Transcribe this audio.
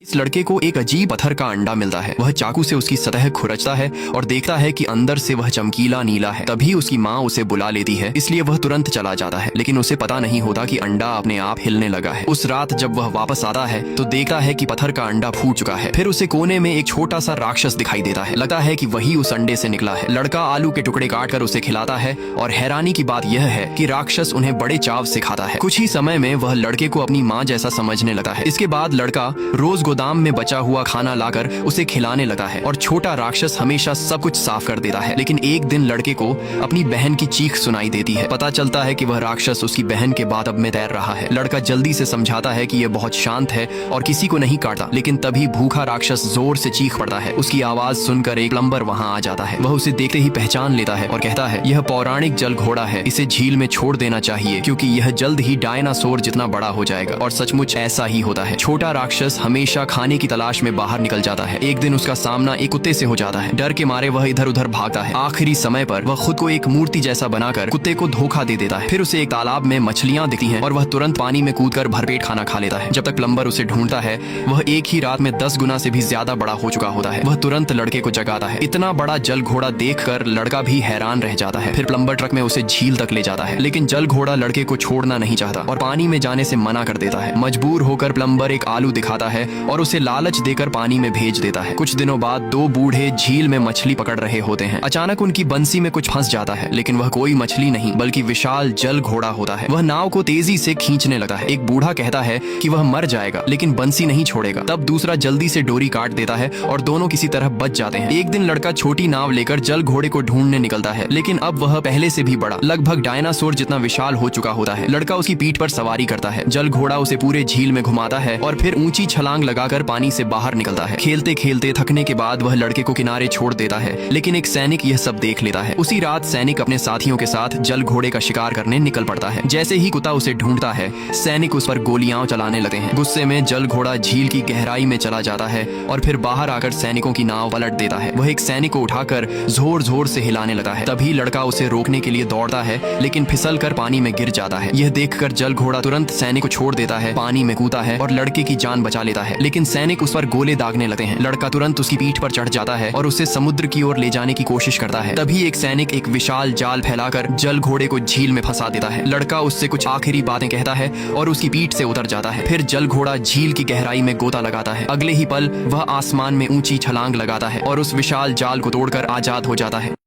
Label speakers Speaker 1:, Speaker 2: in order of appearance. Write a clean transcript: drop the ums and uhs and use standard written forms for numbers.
Speaker 1: इस लड़के को एक अजीब पत्थर का अंडा मिलता है। वह चाकू से उसकी सतह खुरचता है और देखता है कि अंदर से वह चमकीला नीला है। तभी उसकी माँ उसे बुला लेती है, इसलिए वह तुरंत चला जाता है, लेकिन उसे पता नहीं होता कि अंडा अपने आप हिलने लगा है। उस रात जब वह वापस आता है तो देखता है कि पत्थर का अंडा फूट चुका है। फिर उसे कोने में एक छोटा सा राक्षस दिखाई देता है। लगता है कि वही उस अंडे से निकला है। लड़का आलू के टुकड़े काट कर उसे खिलाता है और हैरानी की बात यह है कि राक्षस उन्हें बड़े चाव से खाता है। कुछ ही समय में वह लड़के को अपनी माँ जैसा समझने लगता है। इसके बाद लड़का रोज गोदाम में बचा हुआ खाना लाकर उसे खिलाने लगा है और छोटा राक्षस हमेशा सब कुछ साफ कर देता है। लेकिन एक दिन लड़के को अपनी बहन की चीख सुनाई देती है। पता चलता है कि वह राक्षस उसकी बहन के बाद अब में तैर रहा है। लड़का जल्दी से समझाता है कि यह बहुत शांत है और किसी को नहीं काटता, लेकिन तभी भूखा राक्षस जोर से चीख पड़ता है। उसकी आवाज सुनकर एक प्लम्बर वहां आ जाता है। वह उसे देखते ही पहचान लेता है और कहता है, यह पौराणिक जल घोड़ा है, इसे झील में छोड़ देना चाहिए क्योंकि यह जल्द ही डायनासोर जितना बड़ा हो जाएगा। और सचमुच ऐसा ही होता है। छोटा राक्षस हमेशा खाने की तलाश में बाहर निकल जाता है। एक दिन उसका सामना एक कुत्ते से हो जाता है। डर के मारे वह इधर उधर भागता है। आखिरी समय पर वह खुद को एक मूर्ति जैसा बनाकर कुत्ते को धोखा दे देता है। फिर उसे एक तालाब में मछलियां दिखती हैं और वह तुरंत पानी में कूदकर भरपेट खाना खा लेता है। जब तक प्लम्बर उसे ढूंढता है, वह एक ही रात में 10 गुना से भी ज्यादा बड़ा हो चुका होता है। वह तुरंत लड़के को जगाता है। इतना बड़ा जल घोड़ा देखकर लड़का भी हैरान रह जाता है। फिर प्लम्बर ट्रक में उसे झील तक ले जाता है, लेकिन जल घोड़ा लड़के को छोड़ना नहीं चाहता और पानी में जाने से मना कर देता है। मजबूर होकर प्लम्बर एक आलू दिखाता है और उसे लालच देकर पानी में भेज देता है। कुछ दिनों बाद 2 बूढ़े झील में मछली पकड़ रहे होते हैं। अचानक उनकी बंसी में कुछ फंस जाता है, लेकिन वह कोई मछली नहीं बल्कि विशाल जल घोड़ा होता है। वह नाव को तेजी से खींचने लगता है। एक बूढ़ा कहता है कि वह मर जाएगा, लेकिन बंसी नहीं छोड़ेगा। तब दूसरा जल्दी से डोरी काट देता है और दोनों किसी तरह बच जाते हैं। एक दिन लड़का छोटी नाव लेकर जल घोड़े को ढूंढने निकलता है, लेकिन अब वह पहले से भी बड़ा, लगभग डायनासोर जितना विशाल हो चुका होता है। लड़का उसकी पीठ पर सवारी करता है। जल घोड़ा उसे पूरे झील में घुमाता है और फिर ऊंची छलांग लगाकर पानी से बाहर निकलता है। खेलते खेलते थकने के बाद वह लड़के को किनारे छोड़ देता है, लेकिन एक सैनिक यह सब देख लेता है। उसी रात सैनिक अपने साथियों के साथ जल घोड़े का शिकार करने निकल पड़ता है। जैसे ही कुत्ता उसे ढूंढता है, सैनिक उस पर गोलियां चलाने लगते हैं। गुस्से में जल घोड़ा झील की गहराई में चला जाता है और फिर बाहर आकर सैनिकों की नाव पलट देता है। वह एक सैनिक को उठाकर जोर जोर से हिलाने लगता है। तभी लड़का उसे रोकने के लिए दौड़ता है, लेकिन फिसल कर पानी में गिर जाता है। यह देखकर जल घोड़ा तुरंत सैनिक को छोड़ देता है, पानी में कूदता है और लड़के की जान बचा लेता है। लेकिन सैनिक उस पर गोले दागने लगते हैं। लड़का तुरंत उसकी पीठ पर चढ़ जाता है और उसे समुद्र की ओर ले जाने की कोशिश करता है। तभी एक सैनिक एक विशाल जाल फैलाकर जल घोड़े को झील में फंसा देता है। लड़का उससे कुछ आखिरी बातें कहता है और उसकी पीठ से उतर जाता है। फिर जल घोड़ा झील की गहराई में गोता लगाता है। अगले ही पल वह आसमान में ऊंची छलांग लगाता है और उस विशाल जाल को तोड़कर आजाद हो जाता है।